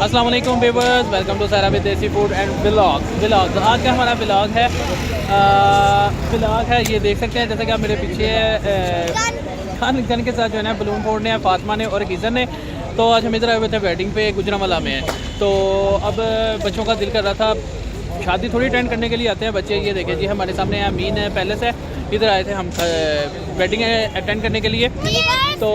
अस्सलाम वालेकुम viewers, welcome to सारा विदेशी फूड एंड व्लॉग। आज का हमारा व्लॉग है ये देख सकते हैं, जैसा कि आप मेरे पीछे खान के साथ जो है ना बलून फोड़ने हैं फातिमा ने और कीज़र ने। तो आज हम इधर आए हुए थे वेडिंग पे, गुजरांवाला में है। तो अब बच्चों का दिल कर रहा था, शादी थोड़ी अटेंड करने के लिए आते हैं बच्चे। ये देखें जी, हमारे सामने अमीन है पैलेस है, इधर आए थे हम वेडिंग अटेंड करने के लिए। तो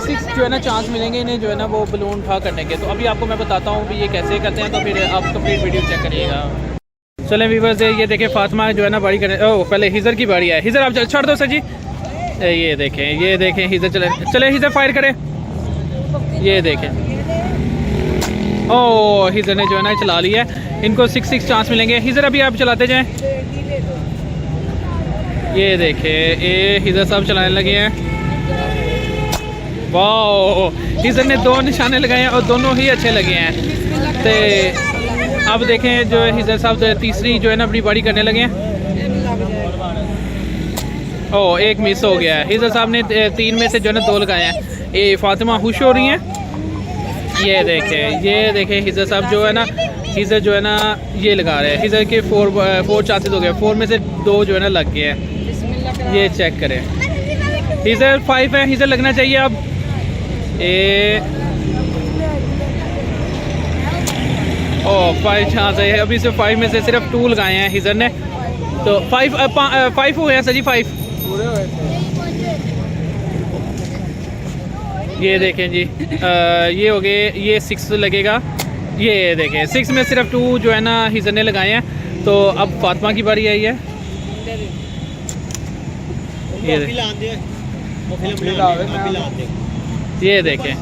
सिक्स जो है ना चांस मिलेंगे इन्हें जो है ना वो बलून उठा करने के। तो अभी आपको मैं बताता हूँ भी ये कैसे करते हैं, तो फिर आप कंप्लीट वीडियो चेक करिएगा। चलें व्यूअर्स, ये देखें फातिमा जो है ना बारी करें। ओह, पहले हिजर की बारी है। हिजर आप छोड़ दो सर जी। ये देखें हिजर चले हिजर फायर करें। ये देखें, ओह हिजर ने जो है ना चला लिया। इनको 6 चांस मिलेंगे। हिजर अभी आप चलाते जाएं। ये देखें, ये हिजर साहब चलाने लगे हैं। वाह, हिजर ने 2 निशाने लगाए हैं और दोनों ही अच्छे लगे हैं। तो अब देखें जो हिजर साहब तीसरी जो है ना अपनी बारी करने लगे हैं। ओह, एक मिस हो गया है। हिजर साहब ने 3 में से जो है ना 2 लगाए हैं। ये फातिमा खुश हो रही हैं। ये देखें हिजर साहब जो है ना, हिजर जो है ना ये लगा रहे हैं। हिजर के 4 चांसेस हो गए, 4 में से 2 जो है ना लग गए हैं। ये चेक करें, हिजर 5 है, हिजर लगना चाहिए अब। ओह 5 चांस है, अभी से 5 में से सिर्फ 2 लगाए हैं हिजर ने। तो 5 हो गया सर जी, 5। ये देखें जी, ये हो गए, ये 6 लगेगा। ये देखें 6 में सिर्फ 2 जो है ना हिजर ने लगाए हैं। तो अब फातिमा की बारी आई है। ये देखें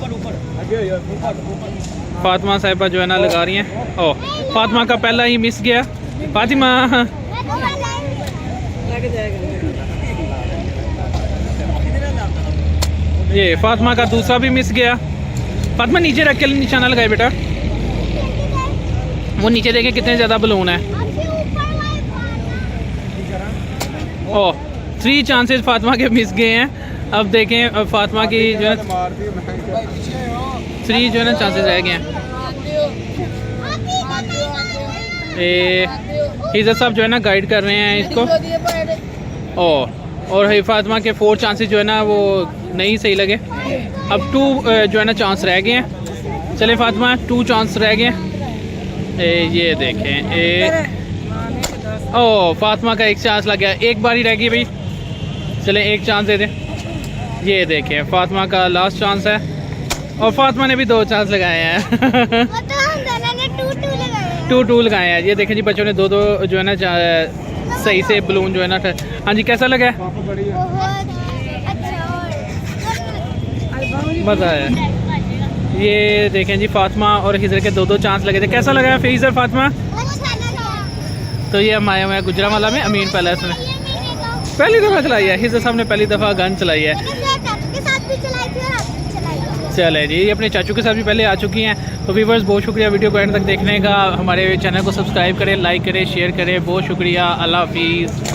फातिमा साहिबा जो है ना लगा रही हैं। ओह, फातिमा का पहला ही मिस गया। फातिमा ये फातिमा का दूसरा भी मिस गया। फातिमा नीचे रख के निशाना लगाए बेटा। वो नीचे देखें कितने ज़्यादा बलून है। ओह, 3 चांसेस फातिमा के मिस गए हैं। अब देखें फातिमा की जो है 3 जो है ना चांसेस रह गए हैं। हिजर साहब जो है ना गाइड कर रहे हैं इसको। और फातिमा के 4 चांसेस जो है ना वो नहीं सही लगे। अब 2 जो है ना चांस रह गए हैं। चले फातिमा, 2 चांस रह गए हैं। ये देखें, ओह फातिमा का 1 चांस लग गया, 1 बारी रह गई भाई। चले 1 चांस दे दें। ये देखें फातिमा का लास्ट चांस है और फातिमा ने भी 2 चांस लगाए हैं। 2 लगाए हैं। ये देखें जी, बच्चों ने 2 जो है ना सही से बलून जो है ना। हाँ जी, कैसा लगा? मज़ा आया। ये देखें जी, फातिमा और हिजर के 2 चांस लगे थे। कैसा लगा फिर हिजर फातिमा? तो ये हम आए हुए हैं गुजरांवाला में अमीन पैलेस में। पहली दफ़ा चलाई है हिजर साहब ने, पहली दफ़ा गन चलाई है। चले जी, ये अपने चाचू के साथ भी पहले आ चुकी हैं। तो व्यूअर्स बहुत शुक्रिया वीडियो को एंड तक देखने का। हमारे चैनल को सब्सक्राइब करें, लाइक करें, शेयर करें। बहुत शुक्रिया। अल्लाह हाफिज़।